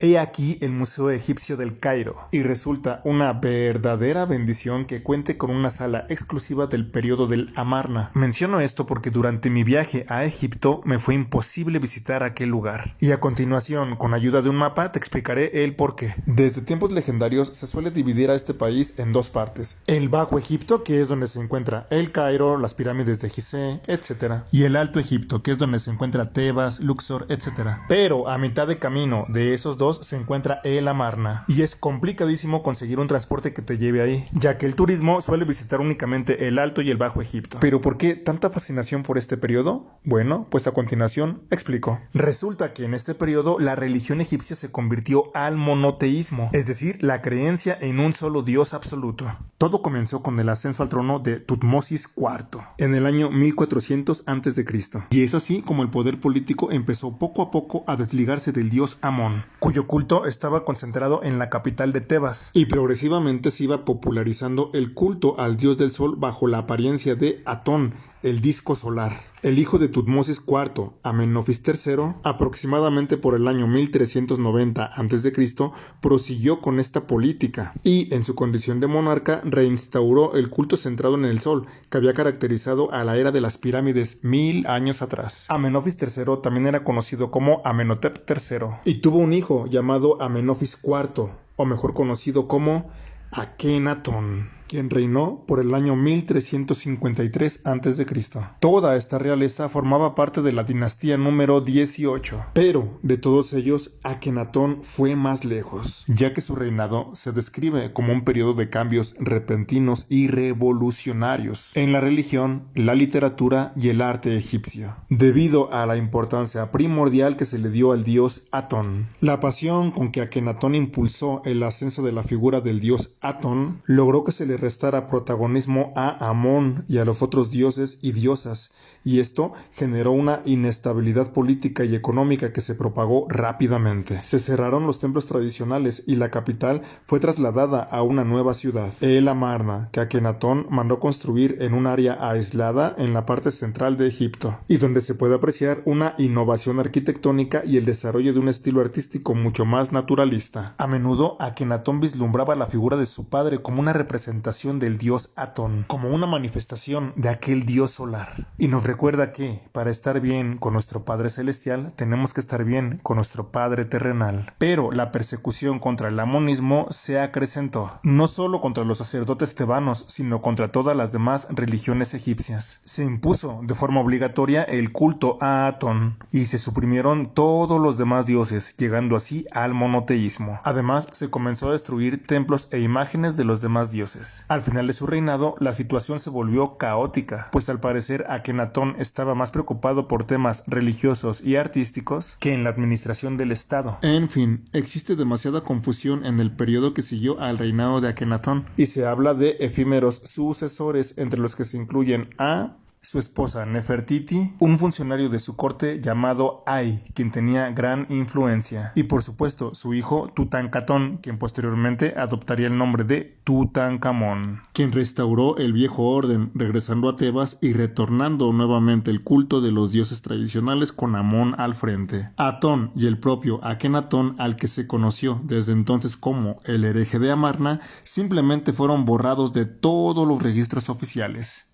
He aquí el Museo Egipcio del Cairo, y resulta una verdadera bendición que cuente con una sala exclusiva del periodo del Amarna. Menciono esto porque durante mi viaje a Egipto me fue imposible visitar aquel lugar. Y a continuación, con ayuda de un mapa, te explicaré el porqué. Desde tiempos legendarios se suele dividir a este país en dos partes. El Bajo Egipto, que es donde se encuentra el Cairo, las pirámides de Gizeh, etc. Y el Alto Egipto, que es donde se encuentra Tebas, Luxor, etc. Pero a mitad de camino de esos dos se encuentra el Amarna, y es complicadísimo conseguir un transporte que te lleve ahí, ya que el turismo suele visitar únicamente el Alto y el Bajo Egipto. ¿Pero por qué tanta fascinación por este periodo? Bueno, pues a continuación explico. Resulta que en este periodo la religión egipcia se convirtió al monoteísmo, es decir, la creencia en un solo Dios absoluto. Todo comenzó con el ascenso al trono de Tutmosis IV en el año 1400 a.C. Y es así como el poder político empezó poco a poco a desligarse del dios Amón, cuyo culto estaba concentrado en la capital de Tebas, y progresivamente se iba popularizando el culto al dios del sol bajo la apariencia de Atón, el disco solar. El hijo de Tutmosis IV, Amenofis III, aproximadamente por el año 1390 a.C., prosiguió con esta política y, en su condición de monarca, reinstauró el culto centrado en el sol, que había caracterizado a la era de las pirámides 1000 años atrás. Amenofis III también era conocido como Amenhotep III, y tuvo un hijo llamado Amenofis IV, o mejor conocido como Akenatón, quien reinó por el año 1353 a.C. Toda esta realeza formaba parte de la dinastía número 18, pero de todos ellos Akenatón fue más lejos, ya que su reinado se describe como un periodo de cambios repentinos y revolucionarios en la religión, la literatura y el arte egipcio, debido a la importancia primordial que se le dio al dios Atón. La pasión con que Akenatón impulsó el ascenso de la figura del dios Atón logró que se le restara protagonismo a Amón y a los otros dioses y diosas, y esto generó una inestabilidad política y económica que se propagó rápidamente. Se cerraron los templos tradicionales y la capital fue trasladada a una nueva ciudad, el Amarna, que Akenatón mandó construir en un área aislada en la parte central de Egipto, y donde se puede apreciar una innovación arquitectónica y el desarrollo de un estilo artístico mucho más naturalista. A menudo Akenatón vislumbraba la figura de su padre como una representación del dios Atón, como una manifestación de aquel dios solar, y nos recuerda que para estar bien con nuestro Padre Celestial tenemos que estar bien con nuestro Padre terrenal. Pero la persecución contra el amonismo se acrecentó, no solo contra los sacerdotes tebanos, sino contra todas las demás religiones egipcias. Se impuso de forma obligatoria el culto a Atón, y se suprimieron todos los demás dioses, llegando así al monoteísmo. Además, se comenzó a destruir templos e imágenes de los demás dioses. Al final de su reinado, la situación se volvió caótica, pues al parecer Akenatón estaba más preocupado por temas religiosos y artísticos que en la administración del Estado. En fin, existe demasiada confusión en el periodo que siguió al reinado de Akenatón, y se habla de efímeros sucesores, entre los que se incluyen a su esposa Nefertiti, un funcionario de su corte llamado Ay, quien tenía gran influencia, y por supuesto su hijo Tutankamón, quien posteriormente adoptaría el nombre de Tutankamón, quien restauró el viejo orden, regresando a Tebas y retornando nuevamente el culto de los dioses tradicionales con Amón al frente. Atón y el propio Akenatón, al que se conoció desde entonces como el hereje de Amarna, simplemente fueron borrados de todos los registros oficiales.